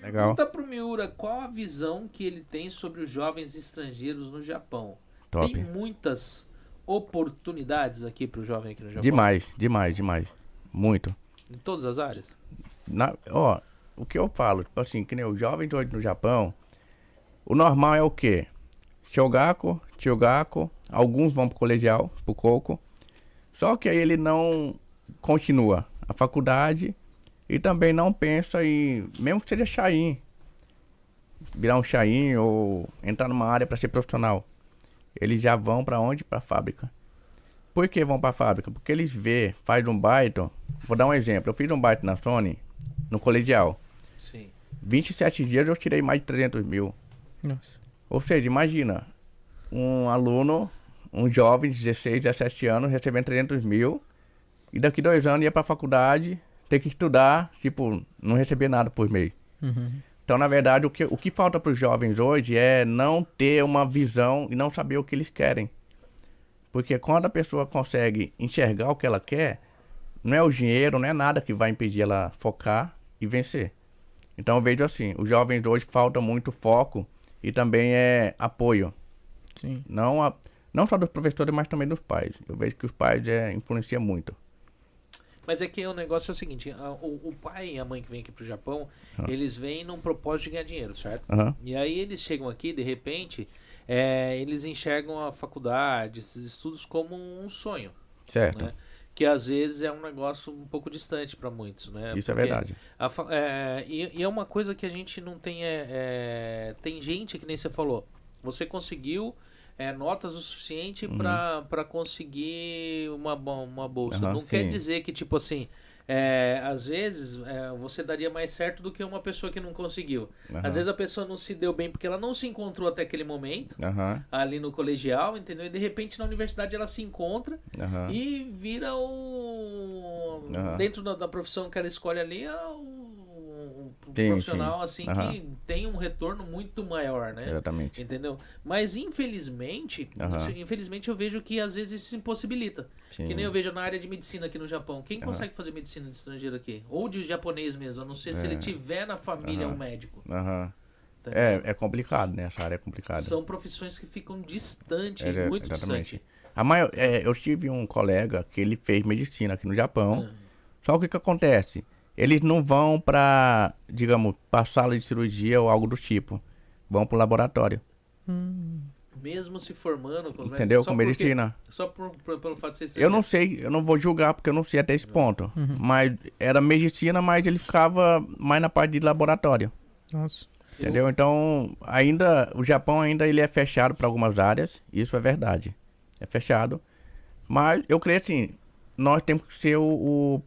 Legal. Pergunta pro Miura qual a visão que ele tem sobre os jovens estrangeiros no Japão. Top. Tem muitas oportunidades aqui pro jovem aqui no Japão? Demais, demais, demais. Muito. Em todas as áreas? Ó, o que eu falo, tipo assim, que nem os jovens hoje no Japão, o normal é o quê? Shogaku, Chiyogaku, alguns vão pro colegial, pro Coco. Só que aí ele não continua a faculdade e também não pensa em, mesmo que seja Shain, virar um Shain ou entrar numa área para ser profissional. Eles já vão para onde? Para fábrica. Por que vão para fábrica? Porque eles vê, faz um baito. Vou dar um exemplo. Eu fiz um baito na Sony, no colegial. Sim. 27 dias eu tirei mais de 300 mil. Nossa. Ou seja, imagina, um aluno, um jovem de 16, 17 anos, recebendo 300 mil, e daqui 2 anos ia pra faculdade, ter que estudar, tipo, não receber nada por mês. Uhum. Então, na verdade, o que falta pros jovens hoje é não ter uma visão e não saber o que eles querem. Porque quando a pessoa consegue enxergar o que ela quer, não é o dinheiro, não é nada que vai impedir ela focar e vencer. Então eu vejo assim, os jovens hoje falta muito foco e também é apoio. Sim. Não só dos professores, mas também dos pais. Eu vejo que os pais influenciam muito. Mas é que o negócio é o seguinte, o pai e a mãe que vem aqui pro Japão, eles vêm num propósito de ganhar dinheiro, certo? Aham. E aí eles chegam aqui, de repente, eles enxergam a faculdade, esses estudos como um sonho, Certo. né? Que às vezes é um negócio um pouco distante para muitos, né? Isso é Porque verdade. e é uma coisa que a gente não tem. Tem gente que nem você falou. Você conseguiu notas o suficiente para conseguir uma bolsa. Aham, Não quer sim. dizer que, tipo assim, às vezes você daria mais certo do que uma pessoa que não conseguiu. Aham. Às vezes a pessoa não se deu bem porque ela não se encontrou até aquele momento, Aham. ali no colegial, entendeu? E de repente na universidade ela se encontra. Aham. E vira o. Aham. Dentro da profissão que ela escolhe ali, é Sim, profissional sim. assim Aham. que tem um retorno muito maior, né? Exatamente. Entendeu? Mas infelizmente, Aham. infelizmente eu vejo que às vezes isso impossibilita. Sim. Que nem eu vejo na área de medicina aqui no Japão. Quem Aham. consegue fazer medicina de estrangeiro aqui? Ou de japonês mesmo, a não ser se É. ele tiver na família Aham. um médico. Aham. Tá É complicado, né? Essa área é complicada. São profissões que ficam distantes, É, muito exatamente. distante. Eu tive um colega que ele fez medicina aqui no Japão. Ah. Só que o que acontece? Eles não vão pra, digamos, pra sala de cirurgia ou algo do tipo. Vão pro laboratório. Mesmo se formando, com os Entendeu? médicos, Com medicina. Só pelo fato de ser Eu não estrangeiro. sei, eu não vou julgar porque eu não sei até esse ponto. Mas era medicina, mas ele ficava mais na parte de laboratório. Nossa. Entendeu? Então, o Japão ainda ele é fechado para algumas áreas, isso é verdade. É fechado. Mas eu creio assim, nós temos que ser o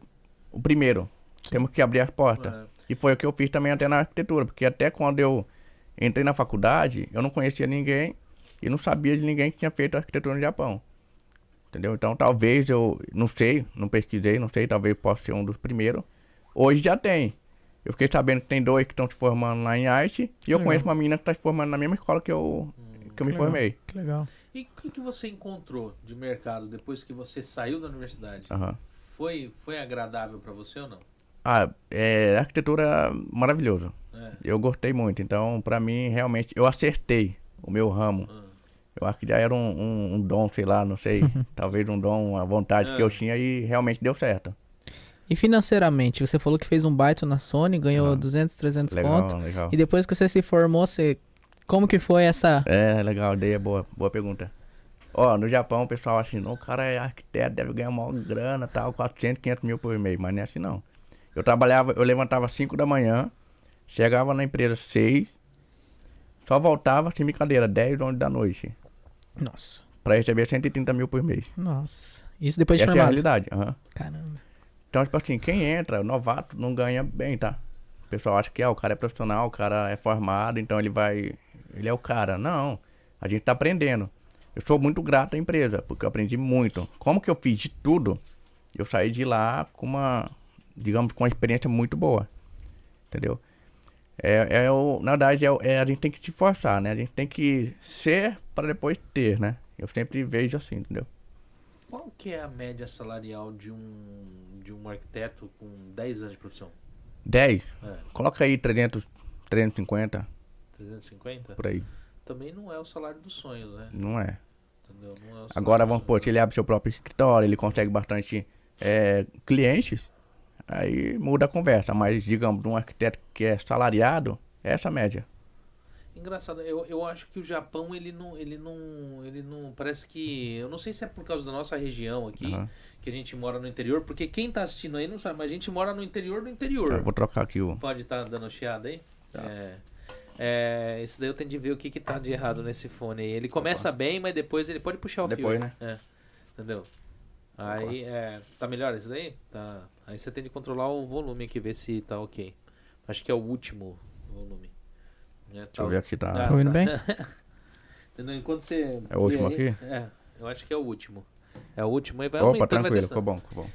primeiro. Temos que abrir as portas. É. E foi o que eu fiz também até na arquitetura, porque até quando eu entrei na faculdade, eu não conhecia ninguém e não sabia de ninguém que tinha feito arquitetura no Japão. Entendeu? Então talvez eu, não sei, não pesquisei, não sei, talvez possa ser um dos primeiros. Hoje já tem. Eu fiquei sabendo que tem 2 que estão se formando lá em arte e eu Legal. conheço uma menina que está se formando na mesma escola que eu me Legal. formei. Que legal. E o que você encontrou de mercado depois que você saiu da universidade? Aham. Foi agradável pra você ou não? Arquitetura maravilhoso. É. Eu gostei muito. Então, pra mim, realmente, eu acertei o meu ramo. Ah. Eu acho que já era um dom, sei lá, não sei. Talvez um dom, uma vontade que eu tinha e realmente deu certo. E financeiramente, você falou que fez um baito na Sony, ganhou 200, 300 Legal, conto. legal. E depois que você se formou, como que foi essa... Legal, ideia boa, boa pergunta. Ó, no Japão o pessoal acha assim, não, o cara é arquiteto, deve ganhar uma grana, tal, 400, 500 mil por mês, mas não é assim não. Eu levantava 5 da manhã, chegava na empresa 6, só voltava, sem brincadeira, 10, 11 da noite, Nossa. pra receber 130 mil por mês. Nossa. Isso depois de Essa é a formado. realidade, aham. Caramba. Então, tipo assim, quem entra, novato, não ganha bem, tá? O pessoal acha que o cara é profissional, o cara é formado, então ele é o cara. Não, a gente tá aprendendo. Eu sou muito grato à empresa, porque eu aprendi muito. Como que eu fiz de tudo, eu saí de lá com digamos, com uma experiência muito boa. Entendeu? Na verdade, a gente tem que se esforçar, né? A gente tem que ser para depois ter, né? Eu sempre vejo assim, entendeu? Qual que é a média salarial de um arquiteto com 10 anos de profissão? 10, É. coloca aí 300 350, 350? por aí. Também não é o salário dos sonhos, né? Não é. Entendeu? Não é o salário Agora, dos vamos supor, sonhos. se ele abre seu próprio escritório, ele consegue bastante clientes, aí muda a conversa. Mas, digamos, de um arquiteto que é salariado, é essa a média. Engraçado, eu acho que o Japão, ele não, parece que, eu não sei se é por causa da nossa região aqui, Aham. que a gente mora no interior, porque quem tá assistindo aí não sabe, mas a gente mora no interior do interior. Eu vou trocar aqui o... Pode estar dando chiada aí? Tá. Esse daí eu tenho de ver o que tá de errado nesse fone aí. Ele começa bem, mas depois ele pode puxar o Depois, fio. né? Entendeu? Aí, tá melhor isso daí? Tá. Aí você tem de controlar o volume aqui, ver se tá ok. Acho que é o último volume. Deixa eu ver aqui, tá... Tá ouvindo bem? Entendeu? Enquanto você... É o último vê aí- aqui? eu acho que é o último. É o último, aí vai Opa, aumentando, vai tranquilo, testando. ficou bom.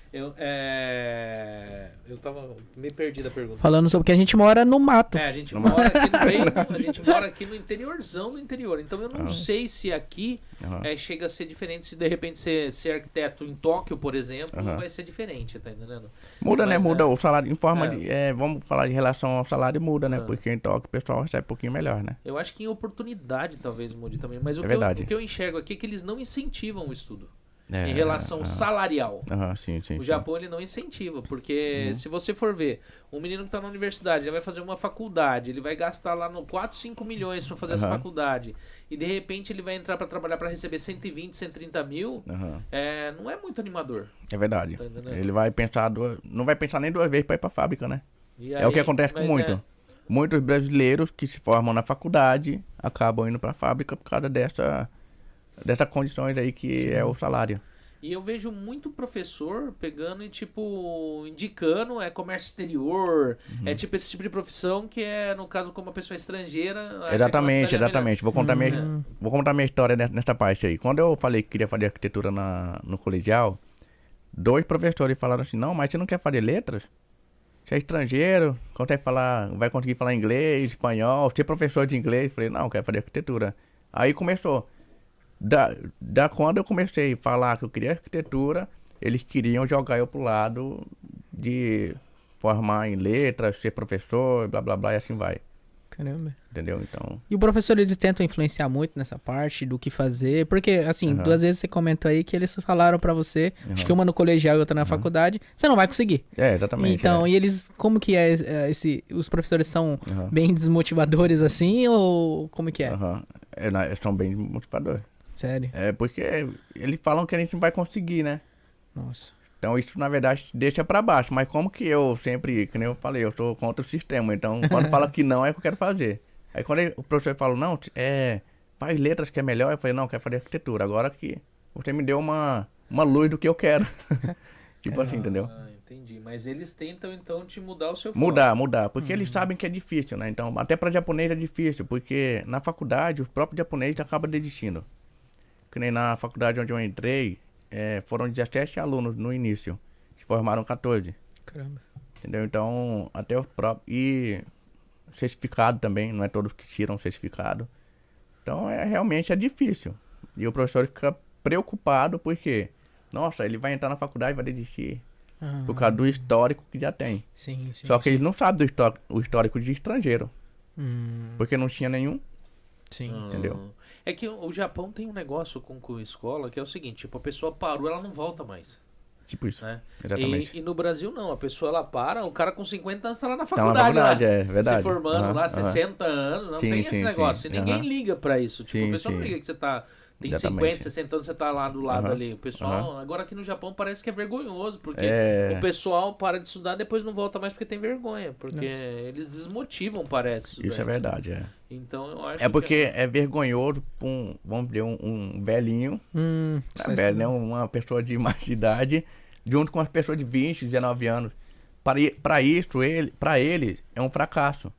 Eu tava meio perdido a pergunta. Falando sobre que a gente mora no mato. A gente mora aqui no meio, a gente mora aqui no interiorzão do interior. Então eu não Ah. sei se aqui Aham. chega a ser diferente, se de repente ser arquiteto em Tóquio, por exemplo, Aham. vai ser diferente, tá entendendo? Muda, né? Mas, Muda o salário em forma É. de... vamos falar de relação ao salário, muda, né? Ah. Porque em Tóquio o pessoal recebe um pouquinho melhor, né? Eu acho que em oportunidade talvez mude também. Mas o, É que eu, verdade. o que eu enxergo aqui é que eles não incentivam o estudo É, em relação salarial. Aham, sim. O Japão ele não incentiva, porque se você for ver, um menino que está na universidade, ele vai fazer uma faculdade, ele vai gastar lá no 4, 5 milhões para fazer essa Aham. faculdade, e de repente ele vai entrar para trabalhar para receber 120, 130 mil, Aham. não é muito animador. É verdade. Tá entendendo? Ele vai pensar não vai pensar nem duas vezes para ir para fábrica, né? E É o que aí- acontece com mas muito. Muitos brasileiros que se formam na faculdade acabam indo para fábrica por causa dessas condições aí que é o salário. E eu vejo muito professor pegando e, tipo, indicando comércio exterior, tipo esse tipo de profissão que no caso, como uma pessoa estrangeira... acha que uma Exatamente, cidade é melhor. exatamente. Vou contar minha história nessa parte aí. Quando eu falei que queria fazer arquitetura no colegial, 2 professores falaram assim, não, mas você não quer fazer letras? Você é estrangeiro, vai conseguir falar inglês, espanhol, ser professor de inglês. Falei, não, quero fazer arquitetura. Aí começou. Quando eu comecei a falar que eu queria arquitetura, eles queriam jogar eu pro lado de formar em letras, ser professor, blá blá blá, e assim vai. Caramba. Entendeu? Então, E o professor, eles tentam influenciar muito nessa parte do que fazer? Porque, assim, Aham. 2 vezes você comentou aí que eles falaram pra você, acho que uma no colegial e outra na faculdade, você não vai conseguir. exatamente. Então, e eles, como que é os professores são Aham. bem desmotivadores assim, ou como que é? Aham. Eles são bem motivadores. Sério? É porque eles falam que a gente não vai conseguir, né? Nossa. Então isso, na verdade, deixa pra baixo. Mas como que eu sempre, que nem eu falei, eu sou contra o sistema. Então, quando fala que não, é o que eu quero fazer. Aí quando o professor fala, não, faz letras que é melhor, eu falei, não, eu quero fazer arquitetura. Agora que você me deu uma luz do que eu quero. Tipo assim, entendeu? Ah, entendi. Mas eles tentam, então, te mudar o seu foco. Mudar. Porque eles sabem que é difícil, né? Então, até pra japonês é difícil. Porque na faculdade, os próprios japoneses acabam desistindo. Que nem na faculdade onde eu entrei, foram 17 alunos no início. Se formaram 14. Caramba. Entendeu? Então, até os próprios... E certificado também, não é todos que tiram certificado. Então, realmente é difícil. E o professor fica preocupado porque... Nossa, ele vai entrar na faculdade e vai desistir. Ah, Por causa do histórico que já tem. sim. Só que eles não sabem o histórico de estrangeiro. Hum, Porque não tinha nenhum. sim. Entendeu? É que o Japão tem um negócio com escola que é o seguinte, tipo, a pessoa parou, ela não volta mais, Tipo isso. né? Exatamente. E no Brasil não, a pessoa ela para, o cara com 50 anos tá lá na Tá na faculdade, faculdade, lá, é verdade. se formando Aham, lá, aham. 60 anos, não Sim, tem esse sim, negócio, sim. e ninguém Aham. liga pra isso, tipo, Sim, o pessoal não sim. liga que você tem Exatamente. 50, 60 anos, você tá lá do lado Aham. ali, o pessoal, agora aqui no Japão parece que é vergonhoso, porque É. o pessoal para de estudar, depois não volta mais porque tem vergonha, porque eles desmotivam, parece. Isso é verdade, é. Então eu acho É porque é vergonhoso pra vamos dizer, um velhinho, Só velho, né? Uma pessoa de mais idade, junto com as pessoas de 20, 19 anos. Pra ele é um fracasso.